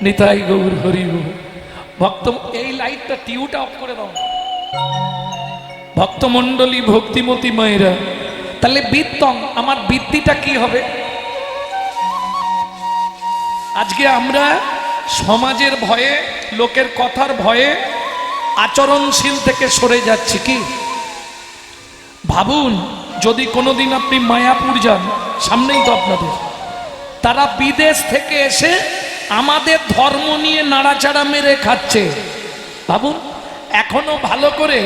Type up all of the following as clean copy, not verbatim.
নিতাই গৌর হরি ভক্ত। এই লাইটটা টিউটা অফ করে দাও ভক্তমণ্ডলী ভক্তিমতী মায়েরা। তাহলে বৃত্তং আমার বৃত্তিটা কি হবে? আজকে আমরা সমাজের ভয়ে, লোকের কথার ভয়ে আচরণশীল থেকে সরে যাচ্ছি। কি ভাবুন, যদি কোনোদিন আপনি মায়াপুর যান, সামনেই তো আপনাদের, তারা বিদেশ থেকে এসে আমাদের ধর্ম নিয়ে নাড়াচাড়া মেরে খাচ্ছে। ভাবুন, এখনো ভালো করে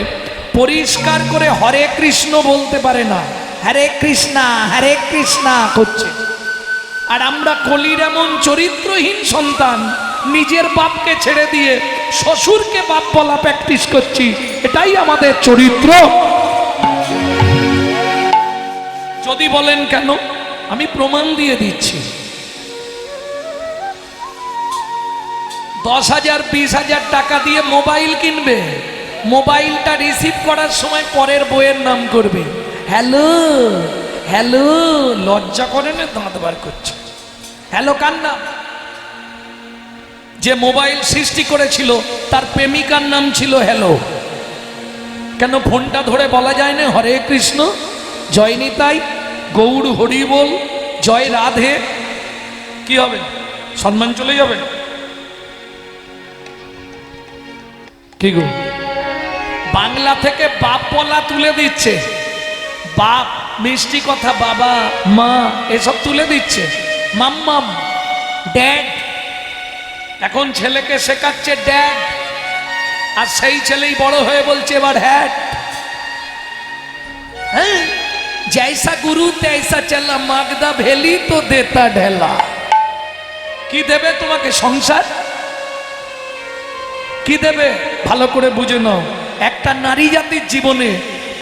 পরিষ্কার করে হরে কৃষ্ণ বলতে পারে না, হরে কৃষ্ণা হরে কৃষ্ণা করছে। আর আমরা কলির এমন চরিত্রহীন সন্তান, নিজের বাপকে ছেড়ে দিয়ে শ্বশুরকে বাপ বলা প্র্যাকটিস করছি। এটাই আমাদের চরিত্র। যদি বলেন কেন, আমি প্রমাণ দিয়ে দিচ্ছি। 10,000 20,000 টাকা দিয়ে মোবাইল কিনবে, মোবাইলটা রিসিভ করার সময় পরের বইয়ের নাম করবে, হ্যালো হ্যালো। লজ্জা করে না, দাঁত বার করছে। হ্যালো কার নাম? যে মোবাইল সৃষ্টি করেছিল তার প্রেমিকার নাম ছিল হ্যালো। কেন ফোনটা ধরে বলা যায় না হরে কৃষ্ণ, জয় নিতাই, গৌর হরি বল, জয় রাধে? কি হবে? সম্মান চলে যাবে। কি গো, বাংলা থেকে বাপ বলা তুলে দিচ্ছে, বাপ মিষ্টি কথা, বাবা মা এসব তুলে দিচ্ছে। মাম্মাম, ড্যাড। এখন ছেলেকে শেখাচ্ছে ড্যাড, আর সেই ছেলেই বড় হয়ে বলছে এবার হ্যাড। হ্যাঁ, জৈসা গুরু তৈসা চলা, মাগদা ভেলি তো দেতা ঢেলা। কি দেবে তোমাকে? সংসার। কি দেবে? ভালো করে বুঝে নাও। একটা নারী জাতির জীবনে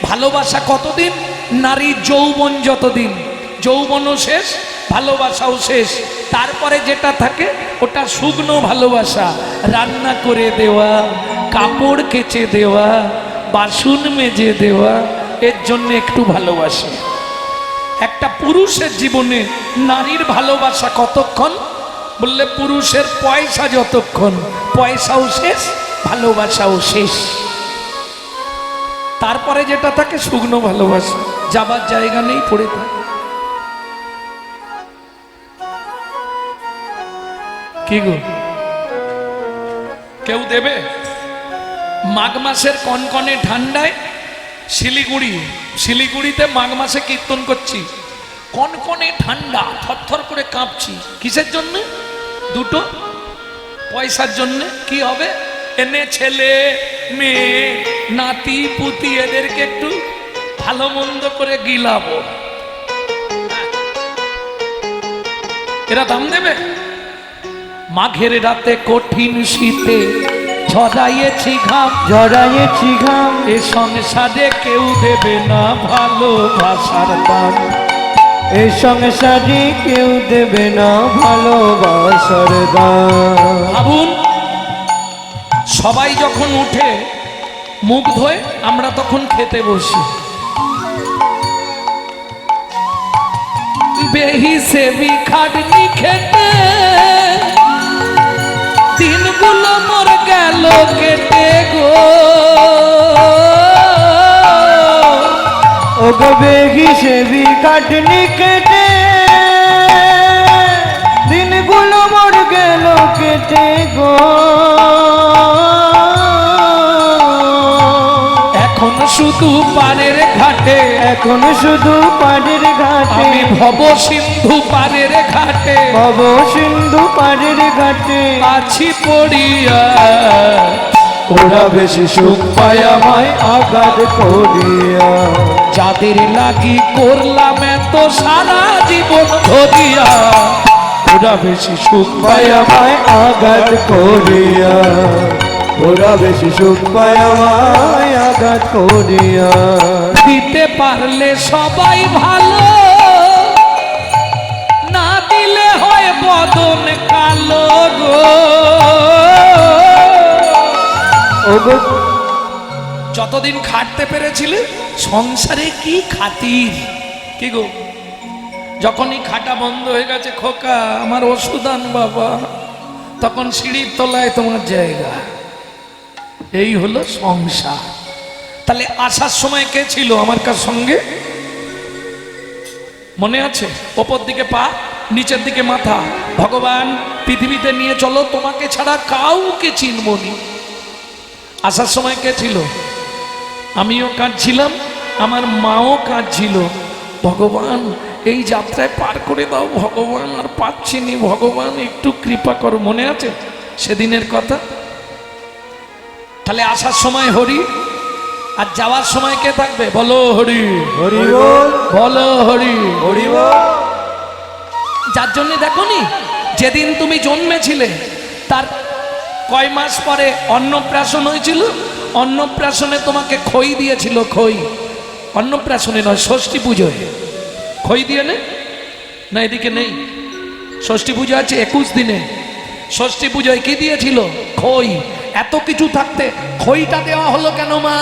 ভালোবাসা কতদিন? নারী যৌবন যতদিন, যৌবনও শেষ, ভালোবাসাও শেষ। তারপরে যেটা থাকে ওটা শুকনো ভালোবাসা। রান্না করে দেওয়া, কাপড় কেচে দেওয়া, বাসন মেজে দেওয়া, এর জন্য একটু ভালোবাসে। একটা পুরুষের জীবনে নারীর ভালোবাসা কতক্ষণ? বললে পুরুষের পয়সা যতক্ষণ, পয়সাও শেষ, ভালোবাসাও শেষ। তারপরে যেটা থাকে শুকনো ভালোবাসা, যাবার জায়গা নেই, পড়ে থাকে। কি গো, কেউ দেবে? মাঘ মাসের কনকনে ঠান্ডায় শিলিগুড়িতে মাঘ মাসে কীর্তন করছি, কনকনে ঠান্ডা, থরথর করে কাঁপছি। কিসের জন্য? দুটো, পয়সার জন্য। কি হবে? এনে ছেলে মেয়ে নাতি পুতি এদেরকে একটু ভালো মন্দ করে গিলাবো। এরা দাম দেবে? মাঘের রাতে কঠিন শীতে ঝরাইয়েছি ঘাম, এ সংসারে কেউ দেবে না ভালোবাসার দাম, এ সংসারে কেউ দেবে না ভালোবাসার দাম। ভাবুন, সবাই যখন উঠে মুখ ধোয়, আমরা তখন খেতে বসি। বেহিসেবি খাটনি খেতে দিনগুলো মোর গেল কেটে গো, ও গো বেহিসেবি খাটনি কেটে দিনগুলো মোর গেল কেটে গো। এখন শুধু পারের ঘাটে, এখন শুধু পাড়ের ঘাটে, আমি ভব সিন্ধু পারের ঘাটে, ভব সিন্ধু পাড়ের ঘাটে আছি পড়িয়া। ওরা বেশি সুখ পায় আমায় আঘাত করিয়া, যাদের লাগি করলাম এত সারা জীবন ধরিয়া, ওরা বেশি সুখ পায় পায় আমায় আঘাত করিয়া, ওরা বেশি সুখ পায় আমায় আঘাত করিয়া। দিতে পারলে সবাই ভালো, না দিলে হয় বদন কালো গো। ওগো যতদিন খাটতে পেরেছিলে সংসারে কি খাতির। কি গো, যখনই খাটা বন্ধ হয়ে গেছে, খোকা আমার ওষুধ আন বাবা, তখন সিঁড়ির তলায় তোমার জায়গা। এই হলো সংসার। তাহলে আসার সময় কে ছিল আমার কার সঙ্গে? মনে আছে? ওপর দিকে পা, নিচের দিকে মাথা। ভগবান পৃথিবীতে নিয়ে চলো, তোমাকে ছাড়া কাউকে চিনবনি। আসার সময় কে ছিল? আমিও কাঁদছিলাম, আমার মাও কাঁদছিল। ভগবান এই যাত্রায় পার করে দাও ভগবান, আর পাচ্ছিনি ভগবান, একটু কৃপা করো। মনে আছে সেদিনের কথা? তাহলে আসার সময় হরি, আর যাওয়ার সময় কে থাকবে? বলো হরি। হরি বল, বলো হরি। হরি বল। যার জন্য দেখনি যেদিন তুমি জন্মেছিলে তার কয় মাস পরে অন্নপ্রাশন হয়েছিল। অন্নপ্রাশনে তোমাকে খই দিয়েছিল, খই। অন্নপ্রাশনে নয়, ষষ্ঠী পুজোয় খই দিয়ে না এদিকে নেই। ষষ্ঠী পুজো আছে 21 দিনে। ষষ্ঠী পুজোয় কি দিয়েছিল? খই। এত কিছু থাকতে খইটা দেওয়া হলো কেন মা?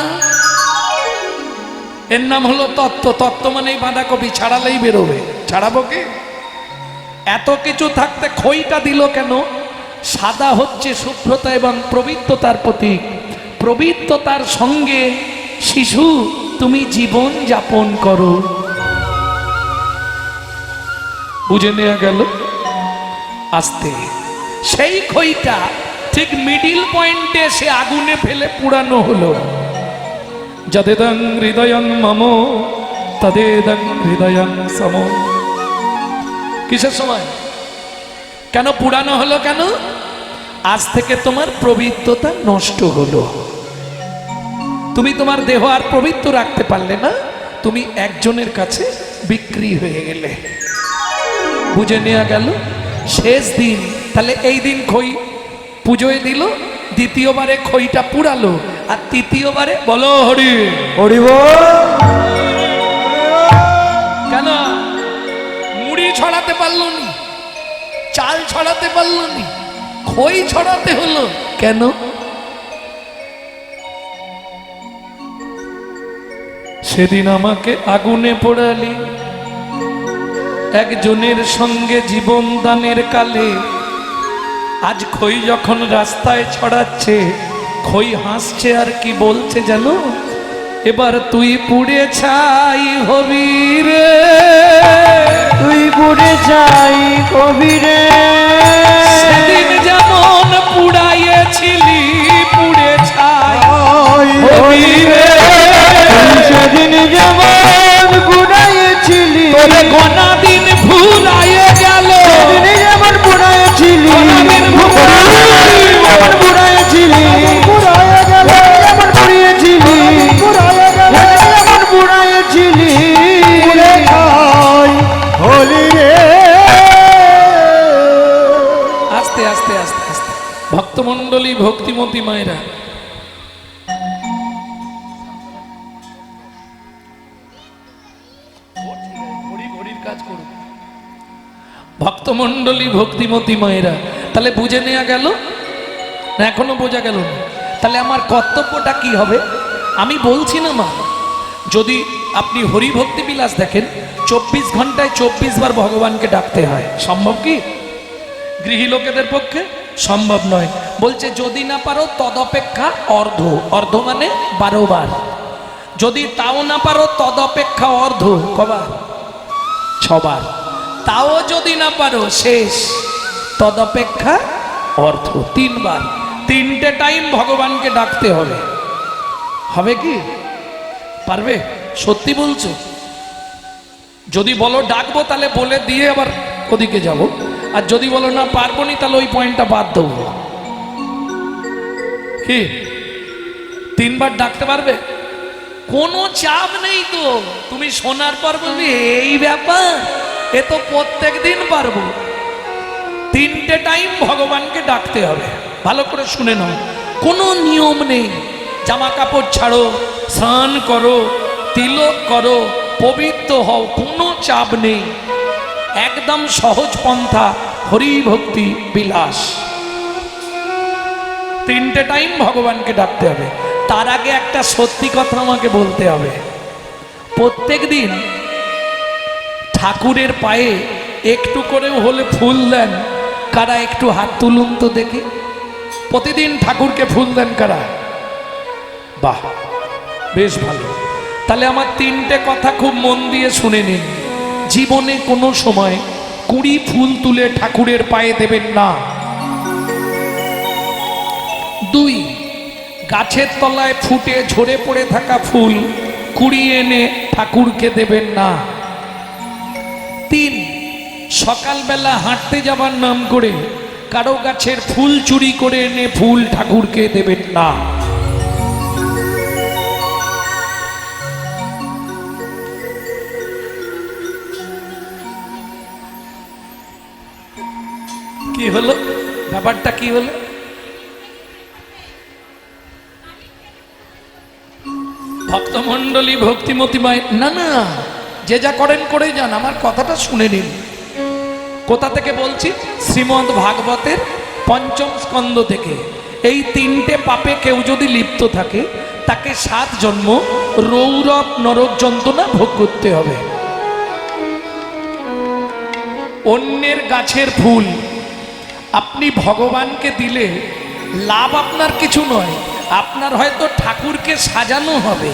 এর নাম হলো তত্ত্ব। তত্ত্ব মানে বাঁধাকপি ছাড়ালেই বেরোবে, ছাড়াবো কি? এত কিছু থাকতে খইটা দিল কেন? সাদা হচ্ছে শুভ্রতা এবং পবিত্রতার প্রতীক। পবিত্রতার সঙ্গে শিশু তুমি জীবন যাপন করো। বুঝে নেওয়া গেল? আস্তে সেই খইটা ঠিক মিডিল পয়েন্টে সে আগুনে ফেলে পুরানো হলো। যদেদং হৃদয়ং মম তদেদং হৃদয়ং সম। কিসের সময়? কেন পুরানো হলো? কেন? আজ থেকে তোমার পবিত্রতা নষ্ট হলো। তুমি তোমার দেহ আর পবিত্র রাখতে পারলে না, তুমি একজনের কাছে বিক্রি হয়ে গেলে। বুঝে নেওয়া গেল? শেষ দিন। তাহলে এই দিন খই পুজোয় দিল, দ্বিতীয়বারে খইটা পুরালো, আর তৃতীয়বারে বলো হরি। হরি বল। কেন? মুড়ি ছড়াতে পারলো নি, চাল ছড়াতে পারলো নি, খই ছড়াতে হলো কেন? সেদিন আমাকে আগুনে পোড়ালি, একজনের সঙ্গে জীবন দানের কালে। আজ খই যখন রাস্তায় ছড়াচ্ছে, খই হাসছে আর কি বলছে জানো? এবার তুই পুড়ে ছাই হবি রে, তুই পুড়ে যাই কবিরে। সেদিন যেমন পুড়াইয়েছিলি পুড়ে ছাই হবি রে। সেদিন যেমন পুড়াইছিলি, তোরে গোনা দিন ভুলাইয়ে গেল। সেদিন যেমন পুড়াইছিলি, যেমন পুড়াইছিলি, যেমন পুড়িয়েছিলি, যেমন পুড়াইছিলি, হলি রে। আস্তে আস্তে আস্তে আস্তে ভক্তমণ্ডলী, ভক্তিমতী মায়েরা, ভক্তমণ্ডলী, ভক্তিমতী মায়েরা, তাহলে বুঝে নেওয়া গেল না? এখনো বোঝা গেল না? তাহলে আমার কর্তব্যটা কি হবে? আমি বলছি না মা, যদি আপনি হরিভক্তি বিলাস দেখেন, 24 ঘন্টায় 24 বার ভগবানকে ডাকতে হয়। সম্ভব কি? গৃহী লোকেদের পক্ষে সম্ভব নয়। বলছে যদি না পারো তদপেক্ষা অর্ধ। অর্ধ মানে 12 বার। যদি তাও না পারো তদপেক্ষা অর্ধ কবার? 6 বার। তাও যদি না পারো শেষ তদপেক্ষা অর্ধ 3 বার। 3টে টাইম ভগবানকে ডাকতে হবে। হবে কি? পারবে? সত্যি বলছো? যদি বলো ডাকবো তাহলে বলে দিয়ে আবার ওদিকে যাব, আর যদি বলো না পারবো নি তাহলে ওই পয়েন্টটা বাদ দেবো। কি 3 বার ডাকতে পারবে? কোনো চাপ নেই তো। তুমি শোনার পর বলবি এই ব্যাপার, এ তো প্রত্যেক দিন পারবো। 3টে টাইম ভগবানকে ডাকতে হবে। ভালো করে শুনে নাও, কোনো নিয়ম নেই। জামা কাপড় ছাড়ো, স্নান করো, তিলক করো, পবিত্র হও, কোনো চাপ নেই। একদম সহজ পন্থা, হরি ভক্তি বিলাস। 3টে টাইম ভগবানকে ডাকতে হবে। তার আগে একটা সত্যি কথা আমাকে বলতে হবে। প্রত্যেক দিন ঠাকুরের পায়ে একটু করেও হলে ফুল দেন কারা একটু হাত তুলুন তো দেখি। প্রতিদিন ঠাকুরকে ফুল দেন কারা? বাহ, বেশ ভালো। তাহলে আমার তিনটে কথা খুব মন দিয়ে শুনে নিন। জীবনে কোনো সময় কুড়ি ফুল তুলে ঠাকুরের পায়ে দেবেন না। 2, গাছের তলায় ফুটে ঝরে পড়ে থাকা ফুল কুড়িয়ে এনে ঠাকুরকে দেবেন না। 3, সকালবেলা হাঁটতে যাবার নাম করে কারো গাছের ফুল চুরি করে এনে ফুল ঠাকুরকে দেবেন না। কি হলো, ব্যাপারটা কি হলো? ভক্তমণ্ডলী, ভক্তিমতী মাই, না না, যে যা করেন করে যান, আমার কথাটা শুনে নিন। কোথা থেকে বলছি? শ্রীমদ্ ভাগবতের 5ম স্কন্ধ থেকে। এই 3টে পাপে কেউ যদি লিপ্ত থাকে তাকে 7 জন্ম রৌরব নরক যন্ত্রণা ভোগ করতে হবে। অন্যের গাছের ফুল আপনি ভগবানকে দিলে লাভ আপনার কিছু নয়, আপনার হয়তো ঠাকুরকে সাজানো হবে।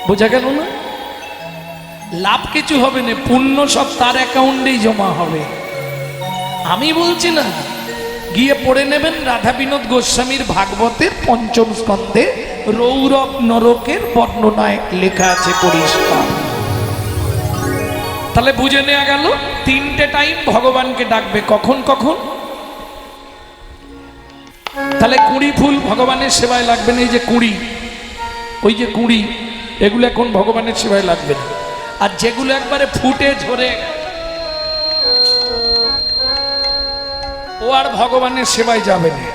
বোঝা গেল না? লাভ কিছু হবে না, পুণ্য সব তার অ্যাকাউন্টেই জমা হবে। আমি বলছি না, গিয়ে পড়ে নেবেন রাধা বিনোদ গোস্বামীর ভাগবতের 5ম স্কন্ধে রৌরব নরকের বর্ণনায় লেখা আছে পরিষ্কার। তাহলে বুঝে নেওয়া গেল 3টে টাইম ভগবানকে ডাকবে। কখন কখন? তাহলে 20 ফুল ভগবানের সেবায় লাগবে না। এই যে 20, ওই যে 20, এগুলো এখন ভগবানের সেবায় লাগবে না। আর যেগুলো একবারে ফুটে ঝরে ও আর ভগবানের সেবায় যাবে না।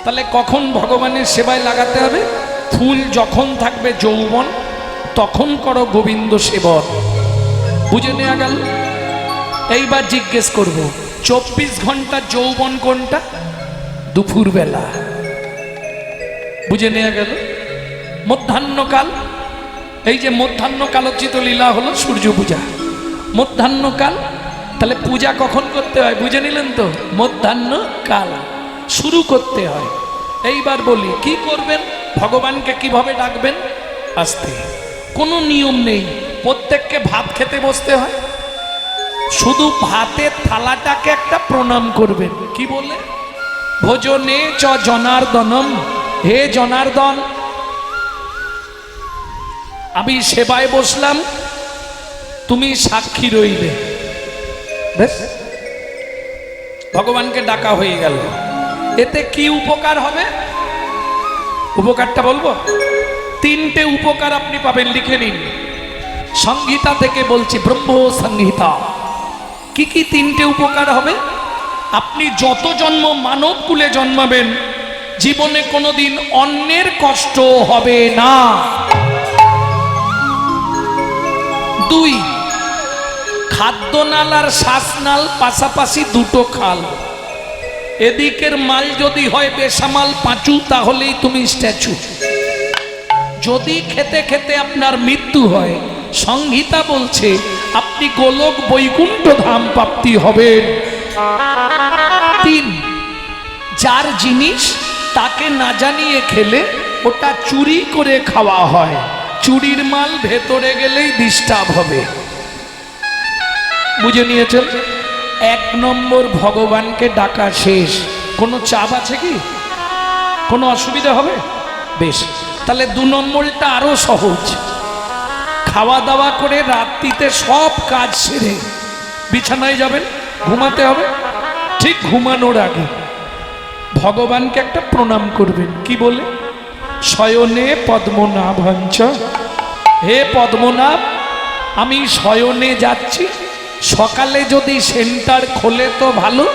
তাহলে কখন ভগবানের সেবায় লাগাতে হবে? ফুল যখন থাকবে যৌবন তখন করো গোবিন্দ সেবন। বুঝে নেওয়া গেল? এইবার জিজ্ঞেস করব, 24 ঘন্টা যৌবন কোনটা? দুপুর বেলা। বুঝে নেওয়া গেল? মধ্যাহ্নকাল, এই যে মধ্যাহ্নকালোচিত লীলা হলো সূর্য পূজা, মধ্যাহ্নকাল। তাহলে পূজা কখন করতে হয় বুঝে নিলেন তো? মধ্যাহ্নকাল শুরু করতে হয়। এইবার বলি কি করবেন, ভগবানকে কিভাবে ডাকবেন? আস্তে, কোনো নিয়ম নেই। প্রত্যেককে ভাত খেতে বসতে হয়, শুধু ভাতের থালাটাকে একটা প্রণাম করবেন। কি বলে? ভোজনে চ জনার্দনম, হে জনার্দন আমি সেবায় বসলাম, তুমি সাক্ষী রইলে। বেশ, ভগবানকে ডাকা হয়ে গেল। এতে কি উপকার হবে? উপকারটা বলবো। 3টে উপকার আপনি পাবেন, লিখে নিন। সংহিতা থেকে বলছি, ব্রহ্ম সংহিতা। কি কি 3টে উপকার হবে? আপনি যত জন্ম মানব কুলে জন্মাবেন জীবনে কোনোদিন অন্যের কষ্ট হবে না। 2, খাদ্যনাল আর শ্বাসনাল পাশাপাশি দুটো খাল। এদিকের মাল যদি হয় বেসামাল পাঁচু, তাহলেই তুমি স্ট্যাচু। যদি খেতে খেতে আপনার মৃত্যু হয়, সংহিতা বলছে আপনি গোলক বৈকুণ্ঠ ধাম প্রাপ্তি হবেন। 3, যার জিনিস তাকে না জানিয়ে খেলে ওটা চুরি করে খাওয়া হয়, চুরির মাল ভেতরে গেলেই ডিস্টার্ব হবে। বুঝে নিয়েছেন? 1 নম্বর ভগবানকে ডাকা শেষ। কোনো চাপ আছে কি? কোনো অসুবিধা হবে? বেশ, তাহলে 2 নম্বরটা আরো সহজ। খাওয়া দাওয়া করে রাত্রিতে সব কাজ সেরে বিছানায় যাবেন, ঘুমাতে হবে। ঠিক ঘুমানোর আগে ভগবানকে একটা প্রণাম করবেন। কি বলে? শয়নে পদ্মনাভাঞ্চ, হে পদ্মনাভ আমি শয়নে যাচ্ছি, সকালে যদি সেন্টার খোলে তো ভালো,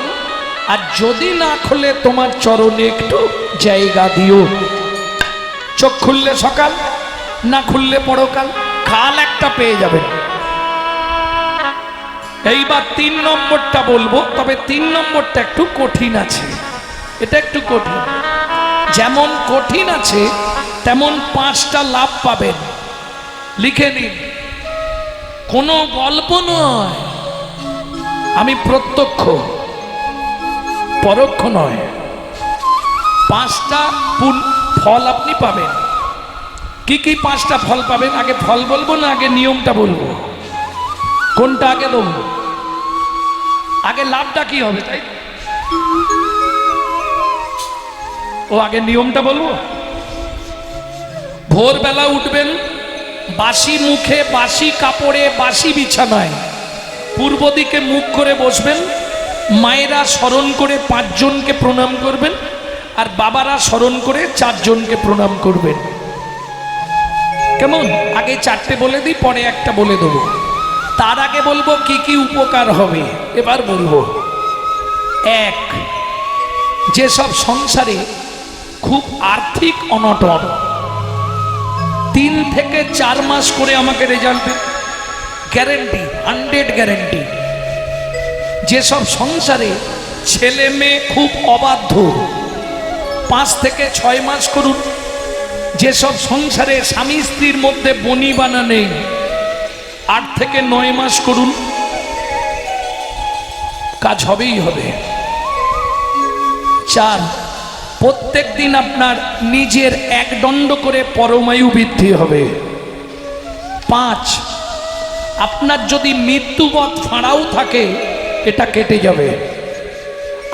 আর যদি না খোলে তোমার চরণে একটু জায়গা দিও। চোখ খুললে সকাল, না খুললে পরকাল, কাল একটা পেয়ে যাবেন। এইবার 3 নম্বরটা বলবো, তবে 3 নম্বরটা একটু কঠিন আছে। এটা একটু কঠিন, যেমন কঠিন আছে তেমন 5টা লাভ পাবেন। লিখে নিন, কোনো গল্প নয়, আমি প্রত্যক্ষ, পরোক্ষ নয়। 5টা ফল আপনি পাবেন। কি কি 5টা ফল পাবেন? আগে ফল বলবো না আগে নিয়মটা বলবো? কোনটা আগে বলবো? আগে লাভটা কি হবে, তাই ও আগে নিয়মটা বলবো। ভোরবেলা উঠবেন, বাসি মুখে, বাসি কাপড়ে, বাসি বিছানায় পূর্ব দিকে মুখ করে বসবেন। মায়েরা স্মরণ করে 5 জনকে প্রণাম করবেন, আর বাবারা স্মরণ করে 4 জনকে প্রণাম করবেন। কেমন? আগে 4টে বলে দিই, পরে একটা বলে দেবো। তার আগে বলবো কি কি উপকার হবে। এবার বলবো, 1, যেসব সংসারে খুব আর্থিক অনটন, 3 থেকে 4 মাস করে আমাকে রেজাল্ট দেন, গ্যারেন্টি, 100 গ্যারেন্টি। যেসব সংসারে ছেলে মেয়ে খুব অবাধ্য, 5 থেকে 6 মাস করুন। যেসব সংসারে স্বামী স্ত্রীর মধ্যে বনিবানা নেই, 8 থেকে 9 মাস করুন, কাজ হবেই হবে। 4, প্রত্যেক দিন আপনার নিজের 1 দণ্ড করে পরমায়ু বৃদ্ধি হবে। 5, আপনার যদি মৃত্যুবৎ ফাঁড়াও থাকে এটা কেটে যাবে।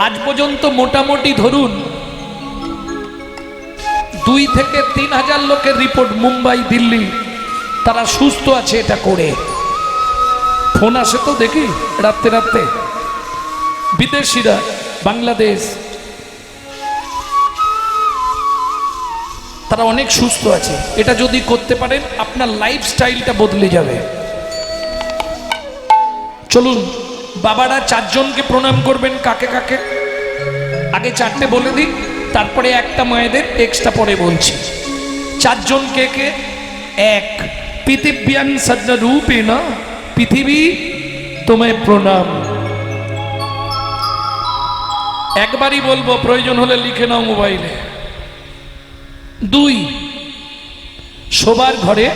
আজ পর্যন্ত মোটামুটি ধরুন 2 থেকে 3 হাজার লোকের রিপোর্ট, মুম্বাই দিল্লি, তারা সুস্থ আছে এটা করে। ফোন আসে তো দেখি রাত্রে রাত্রে, বিদেশিরা, বাংলাদেশ, তারা অনেক সুস্থ আছে। এটা যদি করতে পারেন আপনার লাইফস্টাইলটা বদলে যাবে। চলুন, বাবারা 4 জনকে প্রণাম করবেন। কাকে কাকে? আগে 4টে বলে দিই, তারপরে একটা মায়েদের এক্সট্রা পরে বলছি। 4 জন কে কে? 1, পৃথিব্যাং সজ্জরূপেণ পৃথিবী তোমায় প্রণাম। একবারই বলবো, প্রয়োজন হলে লিখে নাও মোবাইলে। 2, শোবার ঘরে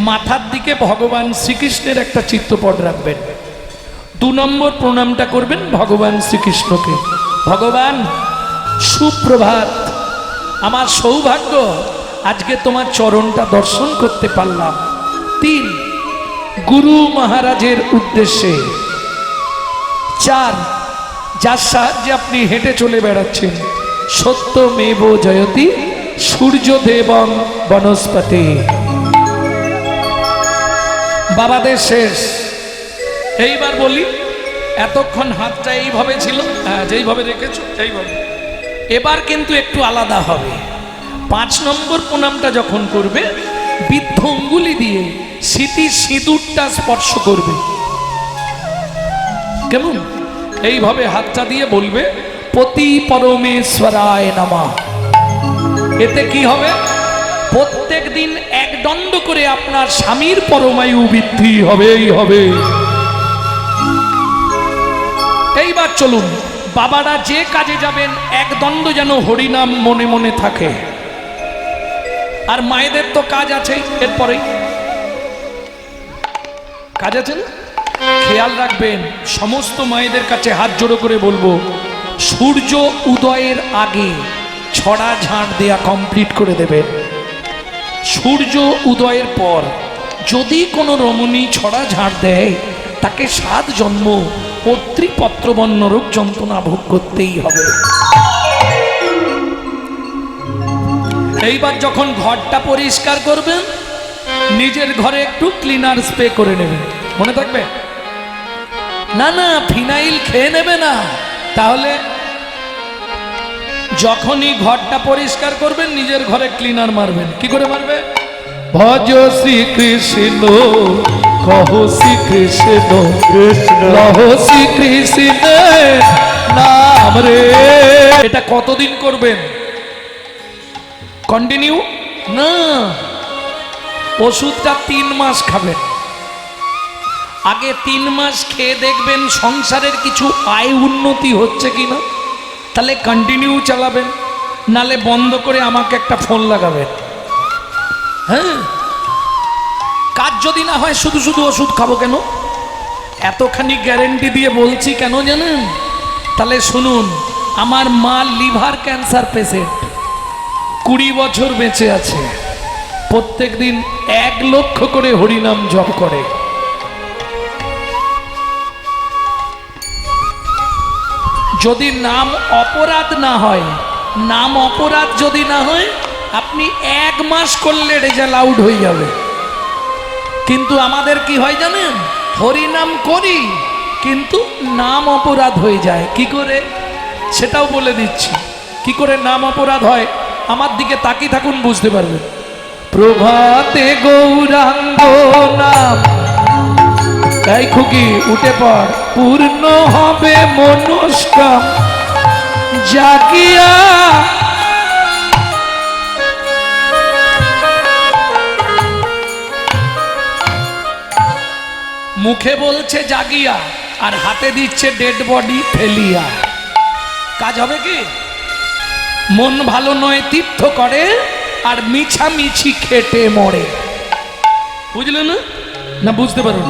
মাথার দিকে ভগবান শ্রীকৃষ্ণের একটা চিত্রপট রাখবেন। 2 নম্বর প্রণামটা করবেন ভগবান শ্রীকৃষ্ণকে। ভগবান, সুপ্রভাত, আমার সৌভাগ্য আজকে তোমার চরণটা দর্শন করতে পারলাম। 3, গুরু মহারাজের উদ্দেশ্যে। 4, যার সাহায্যে আপনি হেঁটে চলে বেড়াচ্ছেন, সত্যমেব জয়তি সূর্যদেবং বনস্পতি। বাবাদের শেষ। এইবার বলি, এতক্ষণ হাতটা এইভাবে ছিল, যেইভাবে রেখেছো এইভাবে, এবার কিন্তু একটু আলাদা হবে। 5 নম্বর প্রণামটা যখন করবে, বৃদ্ধ অঙ্গুলি দিয়ে স্মৃতির সিঁদুরটা স্পর্শ করবে। কেমন? এইভাবে হাতটা দিয়ে বলবে পতি পরমেশ্বরায় নমঃ। এতে কি হবে? প্রত্যেক দিন 1 দণ্ড করে আপনার স্বামীর পরমায়ু বৃদ্ধি হবেই হবে। এইবার চলুন, বাবারা যে কাজে যাবেন 1 দণ্ড যেন হরিনাম মনে মনে থাকে। আর মায়েদের তো কাজ আছেই, এরপরেই কাজ আছে না? খেয়াল রাখবেন, সমস্ত মায়েদের কাছে হাত জোড়ো করে বলবো, সূর্য উদয়ের আগে ছড়া ঝাড় দেয়া কমপ্লিট করে দেবেন। সূর্য উদয়ের পর যদি কোনো রমণী ছড়া ঝাড় দেয়, তাকে 7 জন্ম কর্তৃপত্রবন্ন রোগ যন্ত্রণা ভোগ করতেই হবে। এইবার যখন ঘরটা পরিষ্কার করবেন, নিজের ঘরে একটু ক্লিনার স্প্রে করে নেবেন। মনে থাকবে? না না, ফিনাইল খেয়ে নেবে না। তাহলে যখনই ঘরটা পরিষ্কার করবেন, নিজের ঘরে ক্লিনার মারবেন। কি করে মারবে? ভজ শ্রীকৃষ্ণ, কহ শ্রীকৃষ্ণ, লহ শ্রীকৃষ্ণ নাম রে। এটা কতদিন করবেন? কন্টিনিউ না, ওষুধটা 3 মাস খাবেন। আগে 3 মাস খেয়ে দেখবেন সংসারের কিছু আয় উন্নতি হচ্ছে কিনা, তাহলে কন্টিনিউ চালাবেন, নালে বন্ধ করে আমাকে একটা ফোন লাগাবেন। হ্যাঁ, কাজ যদি না হয় শুধু শুধু ওষুধ খাবো কেন? এতখানি গ্যারেন্টি দিয়ে বলছি কেন জানেন? তাহলে শুনুন, আমার মা লিভার ক্যান্সার পেশেন্ট, 20 বছর বেঁচে আছে, প্রত্যেক দিন 1 লক্ষ করে হরিনাম জপ করে। যদি নাম অপরাধ না হয়, নাম অপরাধ যদি না হয়, আপনি 1 মাস করলে রেজাল্ট আউট হয়ে যাবে। কিন্তু আমাদের কি হয় জানেন? হরিনাম করি কিন্তু নাম অপরাধ হয়ে যায়। কি করে সেটাও বলে দিচ্ছি। কি করে নাম অপরাধ হয়, আমার দিকে তাকিয়ে থাকুন, বুঝতে পারবেন। প্রভাতে গৌরাঙ্গ নাম, তাই খুকি উঠে পড়, পূর্ণ হবে মনস্কাম জাগিয়া। মুখে বলছে জাগিয়া আর হাতে দিচ্ছে ডেড বডি ফেলিয়া। কাজ হবে কি? মন ভালো নয় তীর্থ করে আর মিছামিছি খেটে মরে। বুঝলেন না? না বুঝতে পারুন।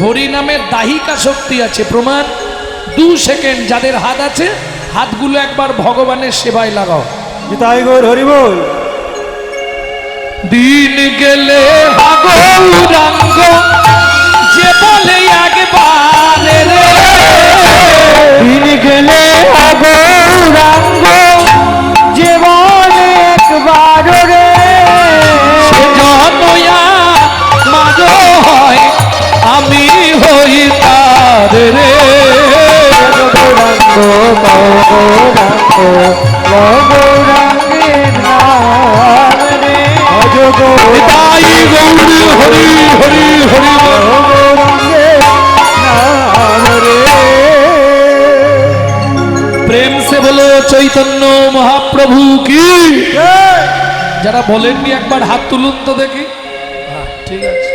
হরিনামের দাহিকা শক্তি আছে, প্রমাণ। 2 সেকেন্ড যাদের হাত আছে, হাতগুলো একবার ভগবানের সেবায় লাগাও। তাই গৌর হরি বল। দিন গেলে গৌরাঙ্গ যে বলে একবার রে, দিন গেলে গৌরাঙ্গ যে বলে একবার রে, সে জনয়া মারো হয় আমি হই তার রে। গৌরাঙ্গ গৌরাঙ্গ গৌরাঙ্গের নাম রে, তাই গৌরী হরি হরি হরি গৌরাঙ্গের নাম রে। প্রেম সে বলো চৈতন্য মহাপ্রভু কি। যারা বলেননি একবার হাত তুলুন তো দেখি। হ্যাঁ, ঠিক আছে।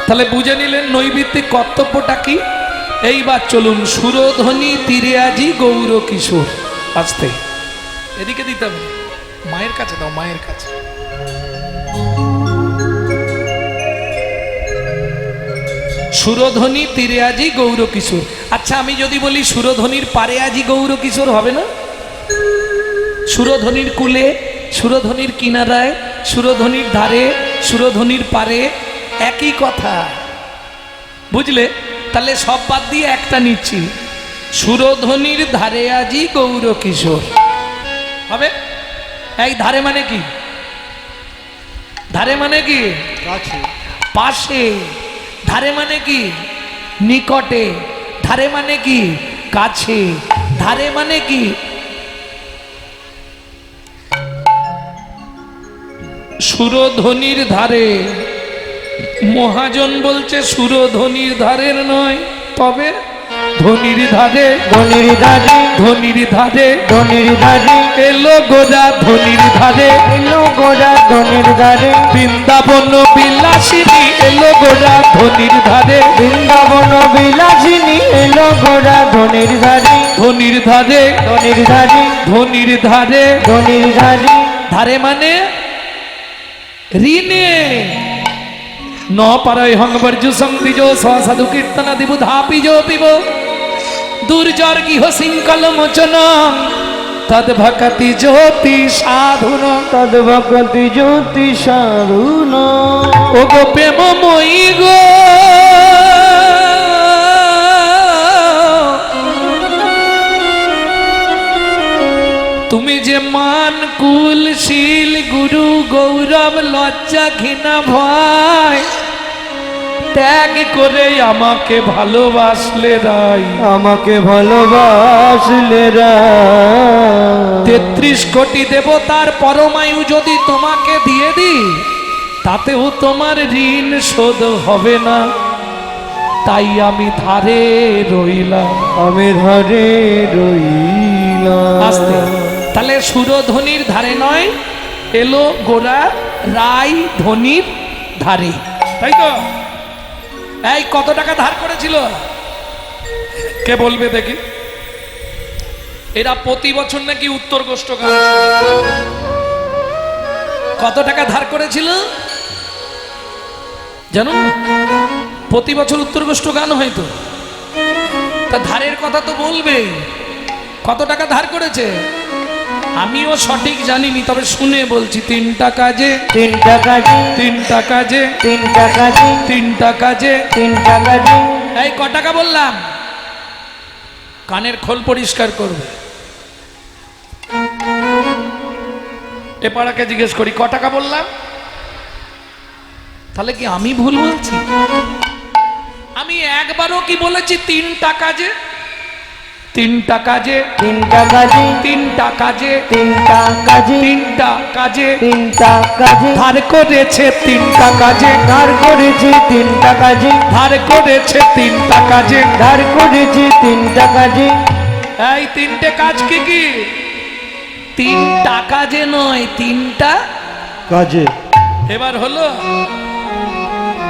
তাহলে বুঝে নিলেন নৈবিত্তিক কর্তব্যটা কি। এইবার চলুন, সুরধ্বনি তীরে আজি গৌর কিশোর। আসতে এদিকে দিতে হবে, মায়ের কাছে দাও, মায়ের কাছে। সুরধ্বনি তীরে আজি গৌর কিশোর। আচ্ছা, আমি যদি বলি সুরধ্বনির পারে আজি গৌর কিশোর, হবে না? সুরধ্বনির কূলে, সুরধ্বনির কিনারায়, সুরধ্বনির ধারে, সুরধ্বনির পারে, একই কথা। বুঝলে? তাহলে সব বাদ দিয়ে একটা নিচ্ছি, সুরধ্বনির ধারে আজি গৌর কিশোর হবে। এই ধারে মানে কি? ধারে মানে কি? পাশে। ধারে মানে কি? নিকটে। ধারে মানে কি? কাছে। ধারে মানে কি? সুরধ্বনির ধারে। মহাজন বলছে সুরধ্বনির ধারের নয়, তবে ধনির ধারে, ধনির ধারে, ধনির ধারে, ধনির ধারে এলো গোরা ধনির ধারে, এলো গোরা ধনির ধারে, বৃন্দাবন বিলাসিনী এলো গোরা ধনির ধারে, বৃন্দাবন বিলাসিনী এলো গোরা ধনির ধারে, ধনির ধারে, ধনির ধারে, ধনির ধারে। ধনির ধারে। ধারে মানে ঋণে। ন পারয় হংবর্জু সংবিজ সাধু কীর্তন দিবু ধাপিজ পিব দুর্জর গৃহ শৃঙ্খল মোচন তদ্ভকতি জ্যোতি সাধুন, তদ্ভকতি জ্যোতি সাধুন। ও গো প্রেমময়ী গো, তুমি যে মান কুল শীল গুরু গৌরব লজ্জা ঘৃণা ভয় ত্যাগ করে আমাকে ভালোবাসলে রাই, আমাকে ভালোবাসলে রাই। 33 কোটি দেবতার পরমায়ু যদি তোমাকে দিয়ে দিই, তাতেও তোমার ঋণ শোধ হবে না। তাই আমি ধারে রইলাম, আমি ধারে রইলাম। আস্তে। তাহলে সুরধ্বনির ধারে নয়, এলো গোরা রাই ধনির ধারে, তাই তো? এই কত টাকা ধার করেছিল কে বলবে দেখি? এরা প্রতি বছর নাকি উত্তর গোষ্ঠ গান শোনে। কত টাকা ধার করেছিল জানো? প্রতি বছর উত্তরগোষ্ঠ গান হয়তো, তা ধারের কথা তো বলবে। কত টাকা ধার করেছে আমিও সঠিক জানিনি, তবে শুনে বলছি। 3 টাকা যে 3 টাকা যে 3 টাকা যে 3 টাকা যে 3 টাকা যে 3 টাকা যে। এই ক টাকা বললাম? কানের খোল পরিষ্কার করবে। এ পাড়াকে জিজ্ঞেস করি ক টাকা বললাম? তাহলে কি আমি ভুল বলছি? আমি একবারও কি বলেছি 3 টাকা যে? 3 টাকা যে 3 টাকা যে 3 টাকা যে 3 টাকা যে 3 টাকা যে 3 টাকা যে ধার করেছে 3 টাকা যে ধার করেছে 3 টাকা যে ধার করেছে 3 টাকা যে ধার করেছে 3 টাকা যে। এই 3টে কাজ কি কি? 3 টাকা যে নয়, 3টা কাজে। এবার হলো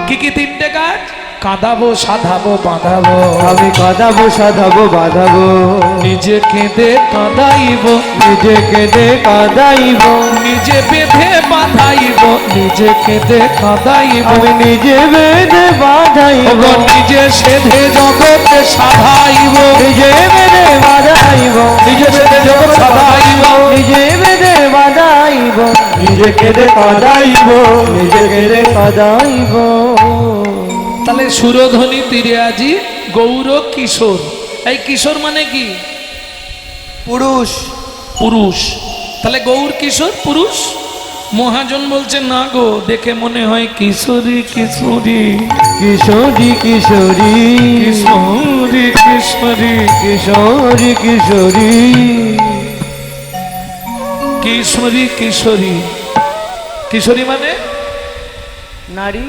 কি কি 3টে কাজ? কাঁদাবো সাধাবো বাঁধাবো, আমি কাঁদাবো সাধাবো বাঁধাবো, নিজে কেঁদে কাঁদাইব, নিজে কেঁদে কাঁদাইব, নিজে বেঁধে বাঁধাইব, নিজে কেঁদে কাঁদাইব, আমি নিজে বেঁধে বাঁধাইব, নিজে সেধে জগতে সাধাইব, নিজে বেঁধে বাঁধাইব, নিজে সেধে জগৎ সাধাইব, নিজে বেঁধে বাঁধাইব, নিজে কেঁদে কাঁদাইব, নিজে কেঁদে কাঁদাইব। তাহলে সুরধ্বনি তীরে আজি গৌর কিশোর। এই কিশোর মানে কি? পুরুষ। পুরুষ। তাহলে গৌর কিশোর পুরুষ। মহাজন বলছে না গো, দেখে মনে হয় কিশোরী কিশোরী কিশোরী কিশোরী কিশোরী কিশোরী কিশোরী কিশোরী কিশোরী কিশোরী কিশোরী মানে নারী।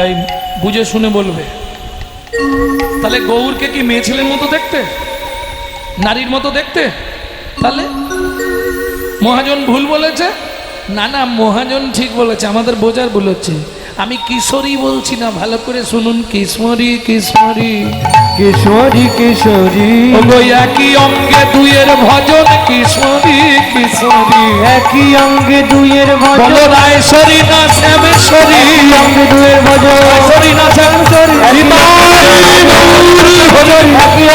এই বুঝে শুনে বলবে। তাহলে গৌরকে কি মেয়ে ছেলের মতো দেখতে, নারীর মতো দেখতে? তাহলে মহাজন ভুল বলেছে? না না, মহাজন ঠিক বলেছে, আমাদের বোঝার ভুল হচ্ছে। আমি কিশোরী বলছি না, ভালো করে শুনুন। কিশোরী কিশোরী কিশোরী কিশোরী ওগো একই অঙ্গে দুইয়ের ভজন। কিশোরী কিশোরী একই অঙ্গে দুইয়ের ভজন। বলো রায়শ্বরী না শ্যামেশ্বরী? একই অঙ্গে দুইয়ের ভজন। রায়শ্বরী না শ্যামেশ্বরী? একই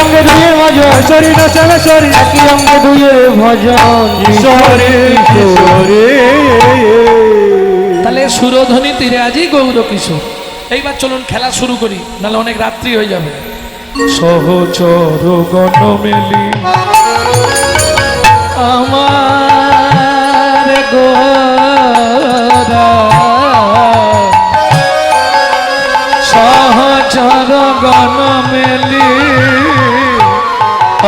অঙ্গে দুইয়ের ভজন। ঈশ্বরী না শ্যামেশ্বরী? একই অঙ্গে দুইয়ের ভজন। কিশোরী কিশোরী। তাহলে সুরধ্বনি তীরে আজি গৌর কিশোর। এইবার চলুন খেলা শুরু করি, নাহলে অনেক রাত্রি হয়ে যাবে। সহচর গণ মেলি আমার গোরা, সহচর গণ মেলি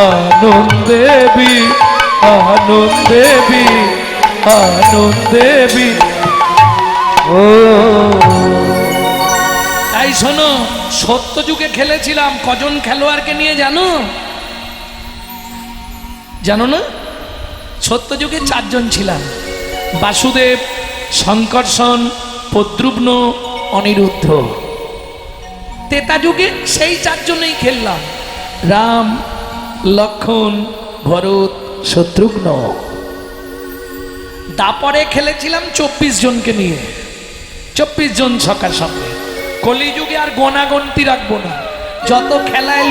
আনন্দেবী আনন্দেবী আনন্দেবী। ও তাই শোনো, সত্য যুগে খেলেছিলাম কজন খেলোয়াড়কে নিয়ে জানো? জানো না? সত্য যুগে 4 জন ছিলাম। বাসুদেব, শঙ্কর্ষণ, প্রদ্যুম্ন, অনিরুদ্ধ। তেতা যুগে সেই 4 জনেই খেললাম। রাম, লক্ষ্মণ, ভরত, শত্রুঘ্ন। তারপরে খেলেছিলাম 24 জনকে নিয়ে, 24 জন সকার সামনে। কলিযুগে আর গোনাগন্তি রাখবো না। যত খেলায়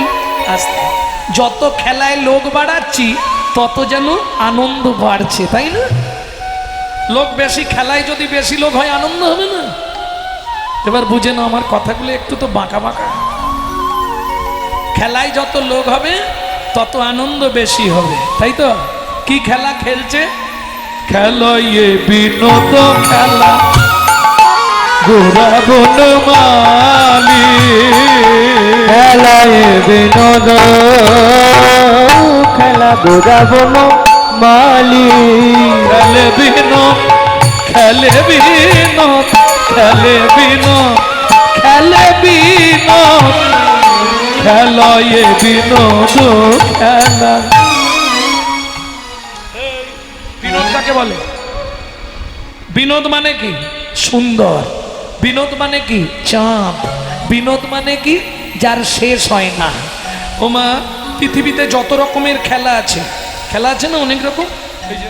আসতে, যত খেলায় লোক বাড়াচ্ছি তত যেন আনন্দ বাড়ছে, তাই না? লোক বেশি, খেলায় যদি বেশি লোক হয় আনন্দ হবে না? এবার বুঝে না আমার কথাগুলো একটু তো বাঁকা বাঁকা। খেলায় যত লোক হবে তত আনন্দ বেশি হবে, তাই তো? কি খেলা খেলছে? খেলায় বিনোদ খেলা গোরা বনমালী, খেলায় বিনোদ খেলা গোরা বনমালী। খেলে বিনোদ খেলে বিনোদ খেলে বিনোদ খেলে বিনোদ খেলায় বিনোদ খেলা। বিনোদ কাকে বলে? বিনোদ মানে কি? সুন্দর। বিনোদ মানে কি? চাঁদ। বিনোদ মানে কি? যার শেষ হয় না। ওমা, পৃথিবীতে যত রকমের খেলা আছে, খেলা আছে না অনেক রকম। এই যে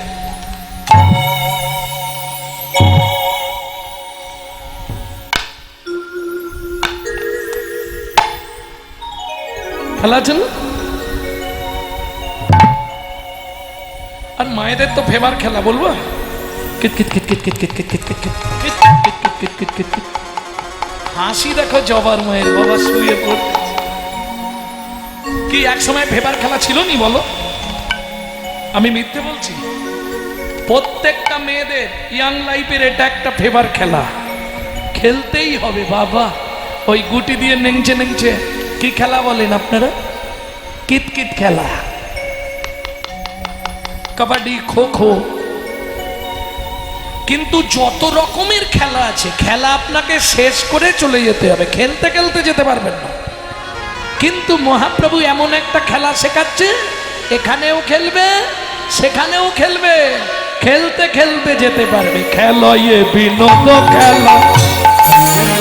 খেলা আছে না? আর মায়েদের তো ফেভার খেলা বলবো, kit kit kit kit kit kit kit kit kit kit kit kit kit kit kit kit. হাসি দেখো জবার মায়ের, বাবা শুয়ে পড়ে। কি এক সময় ফেভার খেলা ছিল নি বলো? আমি মিথ্যে বলছি? প্রত্যেকটা মেয়েদের ইয়াং লাইফের এটা একটা ফেভার খেলা, খেলতেই হবে বাবা। ওই গুটি দিয়ে নেংচে নেংচে, কি খেলা বলেন আপনারা? কিতকিত খেলা, কাবাডি, খো খো। কিন্তু যত রকমের খেলা আছে, খেলা আপনাকে শেষ করে চলে যেতে হবে, খেলতে খেলতে যেতে পারবেন না। কিন্তু মহাপ্রভু এমন একটা খেলা শেখাচ্ছে, এখানেও খেলবে সেখানেও খেলবে, খেলতে খেলতে যেতে পারবে। খেলায় বিনোদ খেলা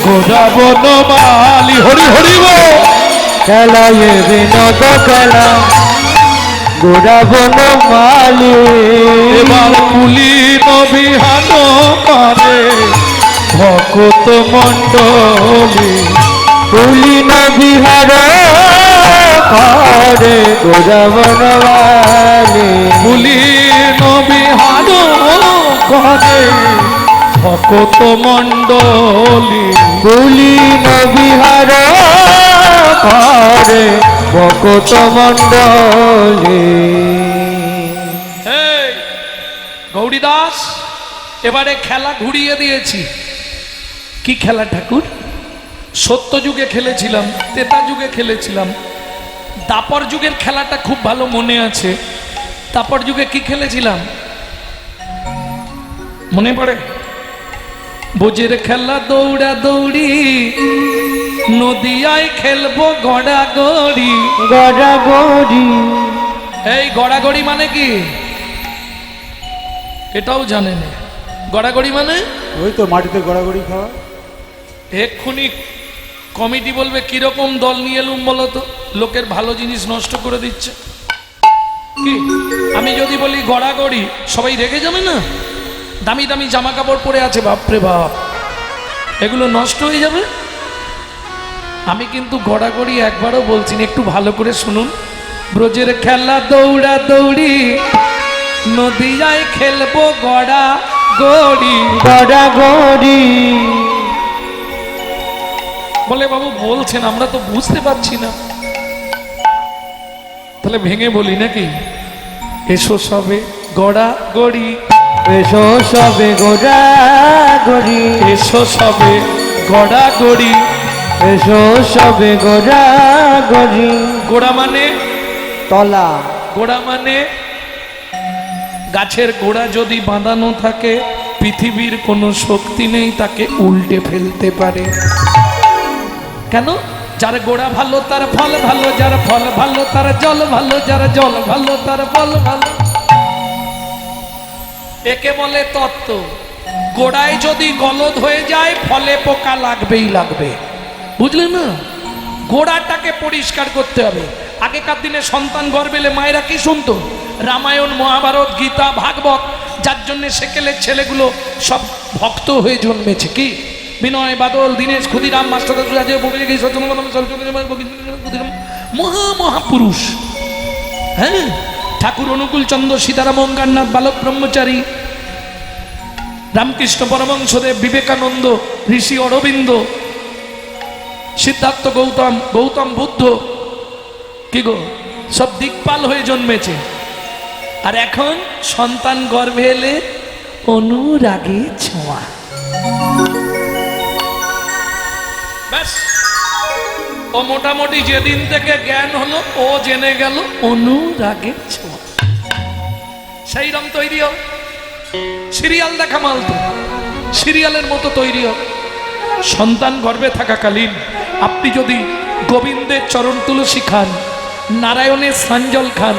গোদা বনমালী, হরি হরি বল। খেলায় বিনোদ খেলা গোড়া বনমালী, এবার পুলিন বিহান করে ভকত মণ্ডলী, পুলিন বিহার করে গোড়া বনমালী, পুলিন বিহান করে ভকত মণ্ডলী, পুলিন বিহার করে ভকত মণ্ডলী। এই গৌরীদাস, এবারে খেলা ঘুরিয়ে দিয়েছি। কি খেলা ঠাকুর? সত্য যুগে খেলেছিলাম, তেতা যুগে খেলেছিলাম, দাপর যুগের খেলাটা খুব ভালো মনে আছে। দাপর যুগে কি খেলেছিলাম মনে পড়ে? বোঝের খেলা দৌড়া দৌড়ি, নদিয়ায় খেলবো গড়াগড়ি। গড়াগড়ি, এই গড়াগড়ি মানে কি এটাও জানেন? গড়াগড়ি মানে ওই তো মাটিতে গড়াগড়ি খাওয়া। এক্ষুনি কমিটি বলবে কিরকম দল নিয়ে এলুম বলো তো, লোকের ভালো জিনিস নষ্ট করে দিচ্ছে। কি আমি যদি বলি গড়াগড়ি, সবাই রেগে যাবে না? দামি দামি জামা কাপড় পরে আছে, বাপরে বাপ, এগুলো নষ্ট হয়ে যাবে। আমি কিন্তু গড়াগড়ি একবারও বলছি না, একটু ভালো করে শুনুন। ব্রজের খেলা দৌড়া দৌড়ি, নদিয়ায় খেলবো গড়া গড়ি। গড়াগড়ি, বলে বাবু বলছেন, আমরা তো বুঝতে পারছি না। তাহলে ভেঙে বলি নাকি? এসো সবে গড়া গড়ি, এসো সবে গড়াগড়ি, এসো সবে গড়া গড়ি। এসো সবে গড়াগড়ি। গোড়া মানে তলা, গোড়া মানে গাছের গোড়া যদি বাঁধানো থাকে, পৃথিবীর কোনো শক্তি নেই তাকে উল্টে ফেলতে পারে। কেন? যার গোড়া ভালো তার ফল ভালো, যার ফল ভালো তার জল ভালো, যার জল ভালো তার ফল ভালো। একে বলে তত্ত্ব। গোড়ায় যদি গলদ হয়ে যায়, ফলে পোকা লাগবেই লাগবে, বুঝলেন না? গোড়াটাকে পরিষ্কার করতে হবে। আগেকার দিনে সন্তান গর্ভেলে মায়েরা কি শুনতো? রামায়ণ, মহাভারত, গীতা, ভাগবত, যার জন্য সেকেলের ছেলেগুলো সব ভক্ত হয়ে জন্মেছে। কি বিনয়, বাদল, দীনেশ, ক্ষুদিরাম, মাস্টার, মহা মহাপুরুষ। হ্যাঁ, ঠাকুর অনুকূল চন্দ্র, সীতারাম, ওঙ্কারনাথ, বালক ব্রহ্মচারী, রামকৃষ্ণ পরমহংসদেব, বিবেকানন্দ, ঋষি অরবিন্দ, সিদ্ধার্থ গৌতম, গৌতম বুদ্ধ, কি গো, সব দিকপাল হয়ে জন্মেছে। আর এখন সন্তান গর্ভে এলে অনুরাগে ছোঁয়া। ব্যাস, ও মোটামুটি যেদিন থেকে জ্ঞান হলো, ও জেনে গেল অনুরাগে ছোঁয়া। সেই রকম তৈরি হোক, সিরিয়াল দেখা মাল তো, সিরিয়ালের মতো তৈরি হোক। সন্তান গর্ভে থাকাকালীন আপনি যদি গোবিন্দের চরণ তুলসী খান, নারায়ণের সাঞ্জল খান,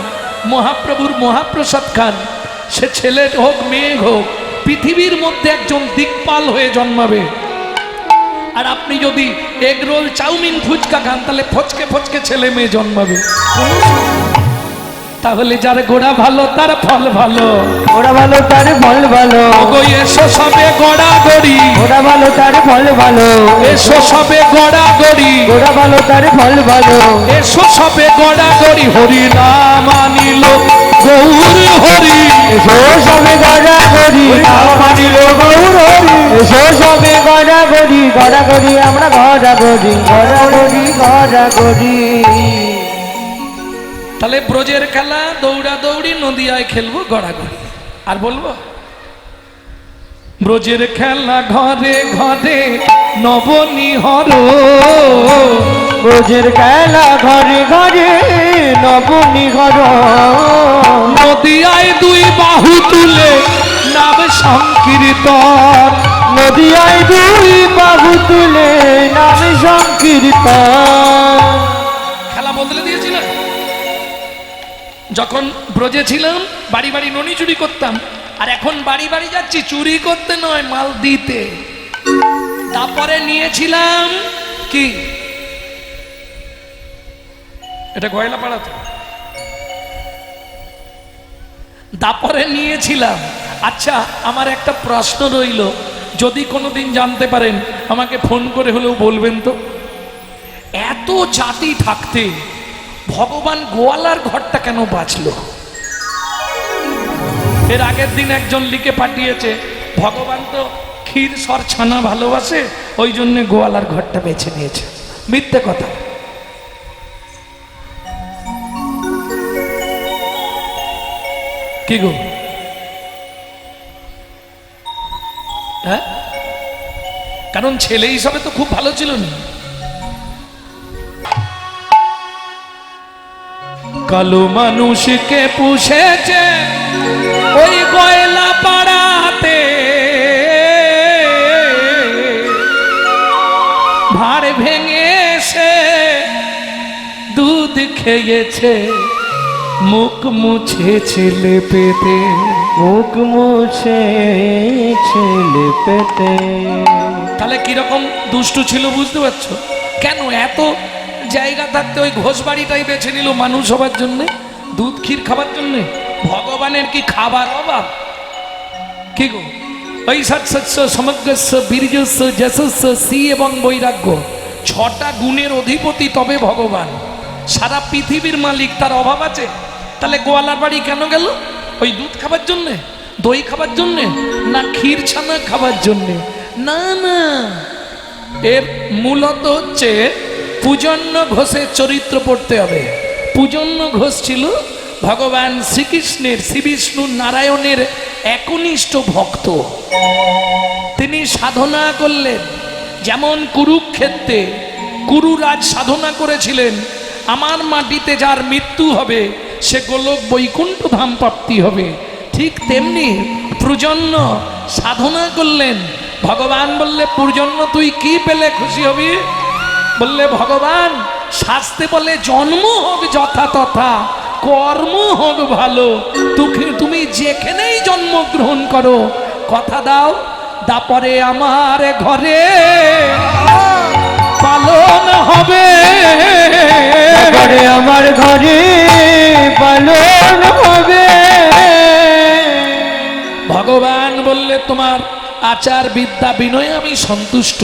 মহাপ্রভুর মহাপ্রসাদ খান, সে ছেলে হোক মেয়ে হোক, পৃথিবীর মধ্যে একজন দিকপাল হয়ে জন্মাবে। আর আপনি যদি এগ রোল, চাউমিন, ফুচকা খান, তাহলে ফচকে ফচকে ছেলে মেয়ে জন্মাবে। তাহলে যার গোড়া ভালো তার ফল ভালো। ওরা ভালো তার ফল ভালো, ওগো এসো সবে গড়া গড়ি, ওরা ভালো তার ফল ভালো, এসো সবে গড়া গড়ি, ওরা ভালো তার ফল ভালো, এসো সবে গড়া গড়ি, হরি নাম আনিল গৌর হরি। এসো সবে গড়া গড়ি, নাম আনিল গৌর হরি। এসো সবে গড়া গড়ি, গড়া গড়ি আমরা গড়া গড়ি, গড়া গড়ি গড়া গড়ি। তাহলে ব্রজের খেলা দৌড়া দৌড়ি, নদিয়ায় খেলবো গড়াগড়ি। আর বলবো ব্রজের খেলা ঘরে ঘরে নবনিহর, ব্রজের খেলা ঘরে ঘরে নবনিহর, নদিয়ায় দুই বাহু তুলে নাম সংকীর্তন, নদিয়ায় দুই বাহু তুলে নাম সংকীর্তন। খেলা বদলে দিয়েছিল। যখন ব্রজে ছিলাম বাড়ি বাড়ি ননি চুরি করতাম, আর এখন বাড়ি বাড়ি যাচ্ছি চুরি করতে নয়, মাল দিতে। তারপরে নিয়েছিলাম কি, এটা গয়লা পাড়াতে, তারপরে নিয়েছিলাম। আচ্ছা, আমার একটা প্রশ্ন রইল, যদি কোনোদিন জানতে পারেন আমাকে ফোন করে হলেও বলবেন তো, এত জাতি থাকতে ভগবান গোয়ালার ঘরটা কেন বাঁচলো? এর আগের দিন একজন লিখে পাঠিয়েছে, ভগবান তো ক্ষীর সর ছানা ভালোবাসে, ওই জন্য গোয়ালার ঘরটা বেছে নিয়েছে। মিথ্যে কথা। কি গো, হ্যাঁ? কারণ ছেলে হিসাবে তো খুব ভালো ছিল না। কালো মানুষকে পুষেছে ওই গয়লা পাড়াতে, ভাড় ভেঙে সে দুধ খেয়েছে, মুখ মুছে ছেলে পেতে, মুখ মুছে ছেলে পেতে। তাহলে কিরকম দুষ্টু ছিল বুঝতে পারছো? কেন এত জায়গা থাকতে ওই ঘোষ বাড়িটাই বেছে নিল মানুষ হবার জন্যে, দুধ ক্ষীর খাবার জন্যে? ভগবানের কি খাবার অভাব? কি গো, ওই সৎসৎস সমগ্রস্য বীর্যস্য যশস্য শ্রী এবং বৈরাগ্য, 6টা গুণের অধিপতি তবে ভগবান। সারা পৃথিবীর মালিক, তার অভাব আছে? তাহলে গোয়ালার বাড়ি কেন গেল? ওই দুধ খাবার জন্যে, দই খাবার জন্যে, না ক্ষীর ছানা খাবার জন্যে? না না, এর মূলত হচ্ছে পূজন্য ঘোষের চরিত্র পড়তে হবে। পূজন্য ঘোষ ছিল ভগবান শ্রীকৃষ্ণের, শ্রী বিষ্ণু নারায়ণের একনিষ্ঠ ভক্ত। তিনি সাধনা করলেন, যেমন কুরুক্ষেত্রে কুরুরাজ সাধনা করেছিলেন, আমার মাটিতে যার মৃত্যু হবে সে গোলক বৈকুণ্ঠ ধাম প্রাপ্তি হবে, ঠিক তেমনি প্রজন্য সাধনা করলেন। ভগবান বললে, প্রজন্য তুই কি পেলে খুশি হবি? বললে, ভগবান শাস্তে বলে জন্ম হোক যথা তথা, কর্ম হোক ভালো, তুমি যেখানেই জন্মগ্রহণ করো, কথা দাও তারপরে আমার ঘরে পালন হবে, তারপরে আমার ঘরে পালন হবে। ভগবান বললে, তোমার আচার বিদ্যা বিনয়ে আমি সন্তুষ্ট,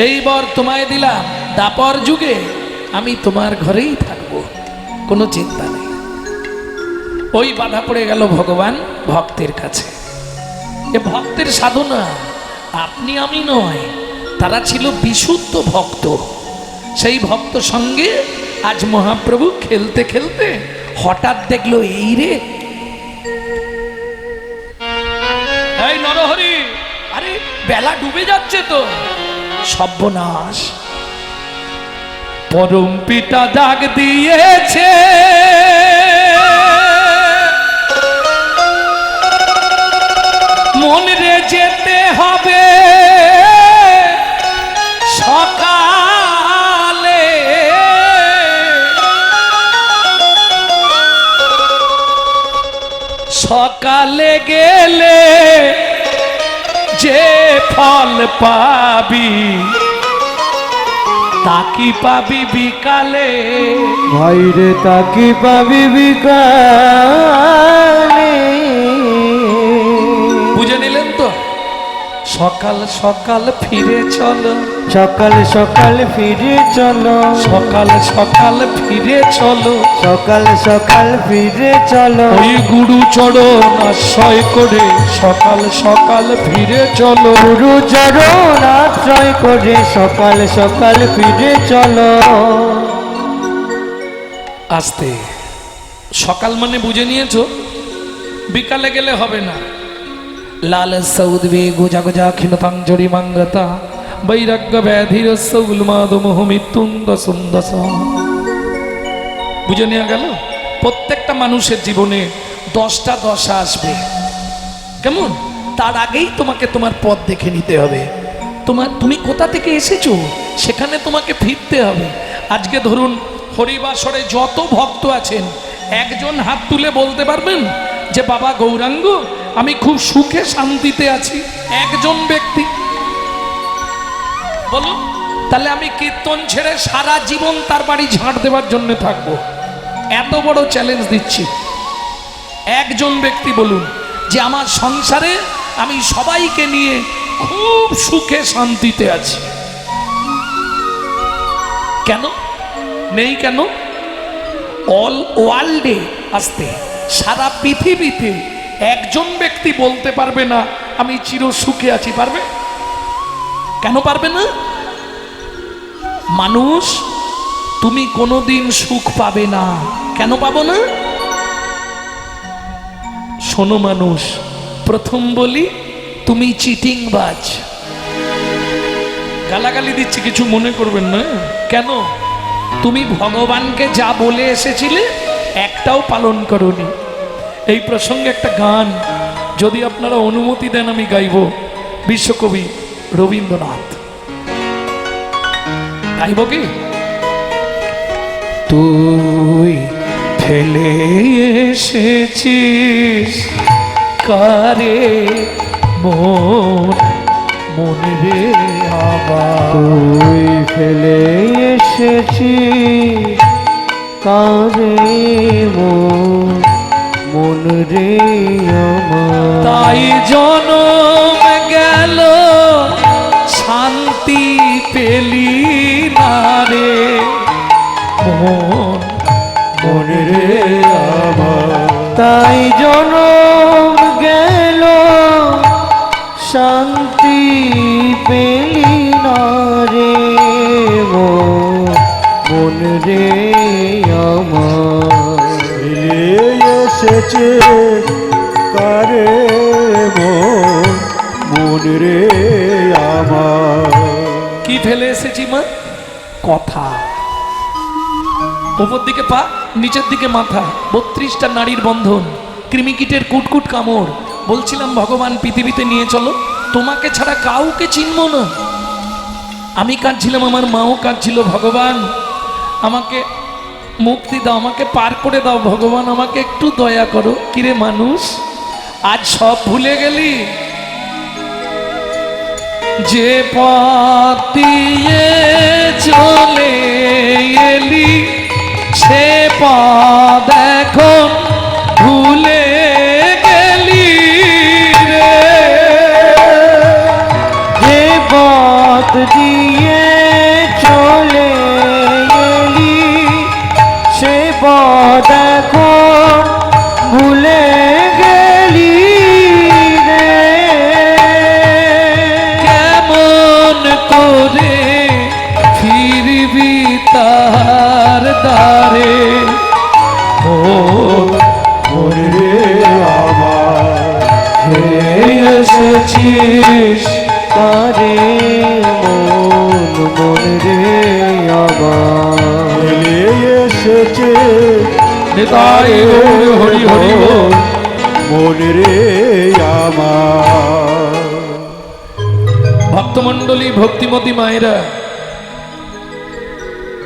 এই বর তোমায় দিলাম, দাপর যুগে আমি তোমার ঘরেই থাকবো, কোনো চিন্তা নেই। ওই বাধা পড়ে গেল ভগবান ভক্তের কাছে। এ ভক্তের সাধনা আপনি আমি নয়, তারা ছিল বিশুদ্ধ ভক্ত। সেই ভক্ত সঙ্গে আজ মহাপ্রভু খেলতে খেলতে হঠাৎ দেখলো, এই রে, এই নরহরি, আরে বেলা ডুবে যাচ্ছে তো, সর্বনাশ, পরম পিতা ডাক দিয়েছে, মন রে যেতে হবে সকালে, সকালে গেলে যে ফল পাবি তাকি পাবি বিকালে। ভাইরে তাকি পাবি বিকালে। বুঝে নিলেন তো? সকাল সকাল ফিরে চলো, সকাল সকাল ফিরে চলো, সকাল সকাল ফিরে চলো, সকাল সকাল ফিরে চলো। ওই গুরু চরণ আশ্রয় করে সকাল সকাল ফিরে চলো। গুরু চরণ আশ্রয় করে সকাল সকাল ফিরে চলো। আস্তে, সকাল মানে বুঝে নিয়েছো? বিকালে গেলে হবে না। লাল সৌদ্বে গোজা গোজা ক্ষীণতাং জড়ি মাঙ্গতা বৈরাগ্য ব্যাধির সৌলমাদ মোহ মৃত্যুন্দ সুন্দস। বুঝে নেওয়া গেল? প্রত্যেকটা মানুষের জীবনে 10টা দশা আসবে, কেমন? তার আগেই তোমাকে তোমার পথ দেখে নিতে হবে। তুমি কোথা থেকে এসেছো সেখানে তোমাকে ফিরতে হবে। আজকে ধরুন হরিবাসরে যত ভক্ত আছেন, একজন হাত তুলে বলতে পারবেন যে বাবা গৌরাঙ্গ আমি খুব সুখে শান্তিতে আছি? একজন ব্যক্তি বলুন। তাহলে আমি কীর্তন ছেড়ে সারা জীবন তার বাড়ি ঝাঁট দেওয়ার জন্য থাকবো? এত বড় চ্যালেঞ্জ দিচ্ছি। একজন ব্যক্তি বলুন যে আমার সংসারে আমি সবাইকে নিয়ে খুব সুখে শান্তিতে আছি। কেন নেই? কেন? অল ওয়ার্ল্ডে আসতে সারা পৃথিবীতে একজন ব্যক্তি বলতে পারবে না আমি চির সুখে আছি? পারবে? কেন পারবে না? মানুষ, তুমি কোনোদিন সুখ পাবে না। কেন পাবো না? শোনো মানুষ, প্রথম বলি তুমি চিটিংবাজ। গালাগালি দিচ্ছি, কিছু মনে করবেন না। কেন? তুমি ভগবানকে যা বলে এসেছিলে একটাও পালন করনি। এই প্রসঙ্গে একটা গান যদি আপনারা অনুমতি দেন আমি গাইব, বিশ্বকবি রবীন্দ্রনাথ। গাইব কি? তুই ফেলে এসেছিস কারে মন, মন রে আমার। তুই ফেলে এসেছিস কারে মন, মন রে আমার। তাই জনম গেল শান্তি পেলি না রে মন, মন রে আমার। তাই জনম গেল শান্তি পেলি না রে মন রে আমার। এসেছে কারে মন রে আমার। কি ফেলে এসেছি মা? কথা। উপর দিকে পা, নিচের দিকে মাথা, 32টা নারীর বন্ধন, কৃমিকীটের কুটকুট কামড়। বলছিলাম ভগবান পৃথিবীতে নিয়ে চলো, তোমাকে ছাড়া কাউকে চিনব না। আমি কাঁদছিলাম, আমার মাও কাঁদছিল, ভগবান আমাকে মুক্তি দাও, আমাকে পার করে দাও ভগবান, আমাকে একটু দয়া করো। কিরে মানুষ, আজ সব ভুলে গেলি? যে পথ দিয়ে চলে এলি সে পথ এখন ভুলে গেলি রে। যে পথ দিয়ে চলে এলি সে পথ এখন ভুলে গেলি রে। কেমন করে ফিরবি তার দ্বারে মন রে আমার। এসেছিস তারে মন রে আমার। এসেছে নিতাই গৌর হরি হরি বল। মন রে আমার। ভক্তমণ্ডলী, ভক্তিমতী মায়েরা,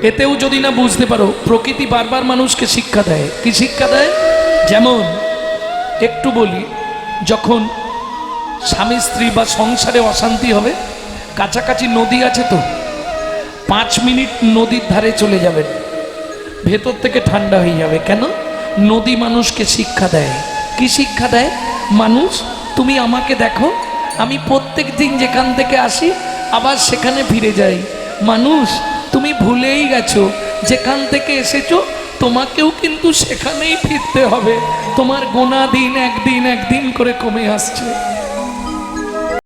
এতেও যদি না বুঝতে পারো, প্রকৃতি বারবার মানুষকে শিক্ষা দেয়। কি শিক্ষা দেয়? যেমন একটু বলি, যখন স্বামী স্ত্রী বা সংসারে অশান্তি হবে, কাছাকাছি নদী আছে তো, 5 মিনিট নদীর ধারে চলে যাবেন, ভেতর থেকে ঠান্ডা হয়ে যাবে। কেন? নদী মানুষকে শিক্ষা দেয়। কি শিক্ষা দেয়? মানুষ, তুমি আমাকে দেখো, আমি প্রত্যেক দিন যেখান থেকে আসি আবার সেখানে ফিরে যাই। মানুষ, তুমি ভুলেই গেছো যেখান থেকে এসেছো তোমাকেও কিন্তু সেখানেই ফিরতে হবে। তোমার গোনা দিন একদিন একদিন করে কমে আসছে।